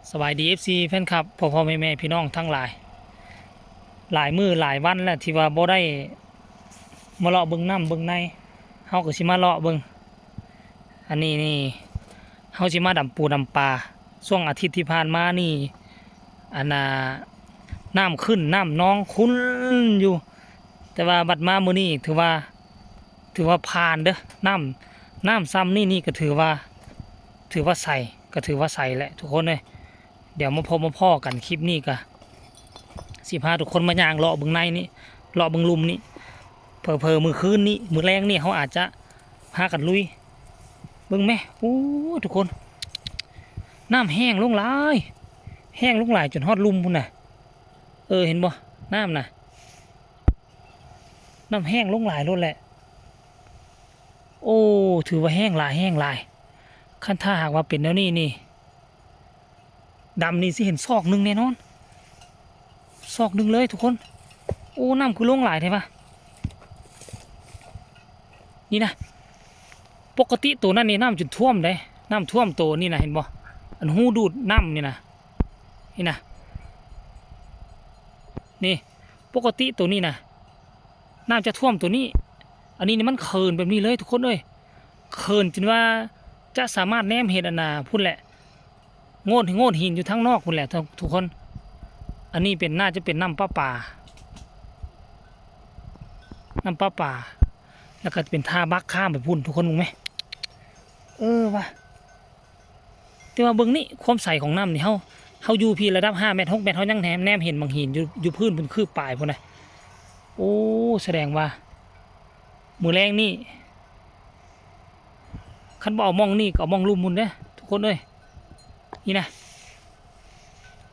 สบายดี FC แฟนคลับพ่อแม่พี่น้องทั้งหลายมื้อหลายวันแล้วที่ว่าบ่ได้มาเลาะเบิ่งน้ำเบิ่งในเฮาก็สิมาเลาะเบิ่งอันนี้นี่เฮาสิมาดำปูดำปลาช่วงอาทิตย์ที่ผ่านมานี่อันน่ะน้ำขึ้นน้ำนองคุ้นอยู่แต่ว่าบัดมามื้อนี้ถือว่าผ่านเด้อน้ำซ้ำนี่ก็ถือว่าใสก็ถือว่าใสแหละทุกคนเลยเดี๋ยวมาพ่อกันคลิปนี้ก็สิพาทุกคนมาย่างเลาะบึงในนี่เลาะบึงลุมนี่เพอมือคืนนี้มือแรงนี่เขาอาจจะพากันลุยบึงแม่โอ้ทุกคนน้ำแห้งลงหลายแห้งลงหลายจนฮอดลุมพุ่นน่ะเห็นบ่น้ำน่ะน้ำแห้งลงหลายรถแหละโอ้ถือว่าแห้งหลายขั้นถ้าหากว่าเป็นแล้วนี่ดำนี่สิเห็นซอกหนึ่งแน่นอนซอกหนึ่งเลยทุกคนโอ้น้ำคือลงหลายใช่ปะนี่นะปกติตัวนั้นนี่น้ำจุดท่วมเลยน้ำท่วมตัวนี่นะเห็นบ่อันหูดูดน้ำนี่นะนี่ปกติตัวนี้นะน้ำจะท่วมตัวนี้อันนี้นี่มันเคินแบบนี้เลยทุกคนเคินจนว่าจะสามารถแนมเห็นอันน่ะพุ่นแหละโง่หินอยู่ทั้งนอกพุ่นแหละทุกคนอันนี้น่าจะเป็นน้ำป่าแล้วก็เป็นท่าบักข้ามไปพุ่นทุกคนรู้ไหมว่ะแต่ว่าเบื้องนี้ความใสของน้ำนี่เขาอยู่พี่ระดับ5 เมตร 6 เมตรเขายังแนมเห็นบางหินอยู่พื้นเป็นคืบปลายพุ่นนะโอ้แสดงว่ามือแรงนี่คันบ่เอามองนี่ก็เอามองลุ่มมุนเด้ทุกคนนี่นะ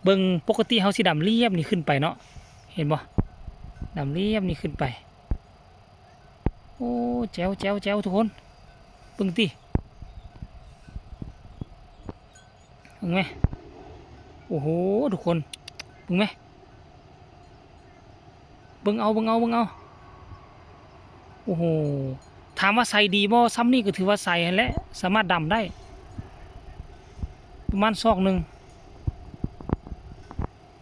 เบิ่งปกติเขาสิดำเรียบนี่ขึ้นไปเนาะเห็นบ่ดำเรียบนี่ขึ้นไปโอ้แจ๋วทุกคนเบิ่งติเบิ่งไหมโอ้โหทุกคนเบิ่งไหมเบิ่งเอาโอ้โหถามว่าใส่ดีบ่ซ้ำนี่ก็ถือว่าใส่และสามารถดำได้ประมาณซอกหนึ่ง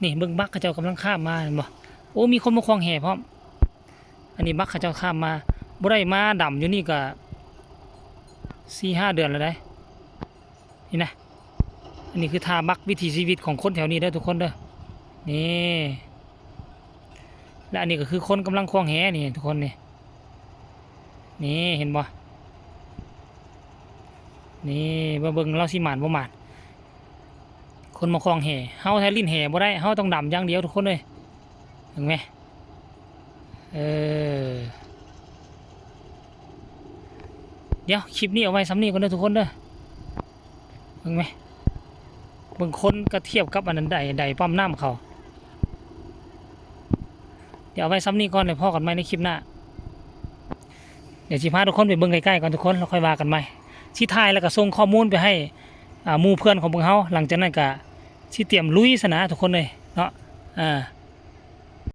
นี่เบิ่งบักเขาเจ้ากำลังข้ามมาเห็นบ่โอ้มีคนมาคลองแห่พร้อมอันนี้บักเขาเจ้าข้ามมาบ่ได้มาดำอยู่นี่ก็4-5 เดือนแล้วได้นี่นะอันนี้คือท่าบักวิถีชีวิตของคนแถวนี้เด้อทุกคนเด้อนี่และอันนี้ก็คือคนกำลังคลองแห่นี่ทุกคนนี่เห็นบ่นี่เบิ่งเราสิหมานบ่หมานคนมาคลองแห่เฮาแท้ลิ้นแห่บ่ได้เฮาต้องดำอย่างเดียวทุกคนเลยเห็นไหมเดี๋ยวคลิปนี้เอาไว้ซ้ำนี้ก่อนเด้อทุกคนเด้อเห็นไหมบางคนก็เทียบกับอันนั้นใดปั๊มน้ำเขาเดี๋ยวเอาไว้ซ้ำนี้ก่อนเลยพ่อกันไหมในคลิปหน้าเดี๋ยวสิพาทุกคนไปเบิ่งใกล้ๆก่อนทุกคนแล้วค่อยว่ากันใหม่ที่ท้ายแล้วก็ส่งข้อมูลไปให้หมู่เพื่อนของพวกเขาหลังจากนั้นก็สิเตรียมลุยซะนะทุกคนเลยเนาะ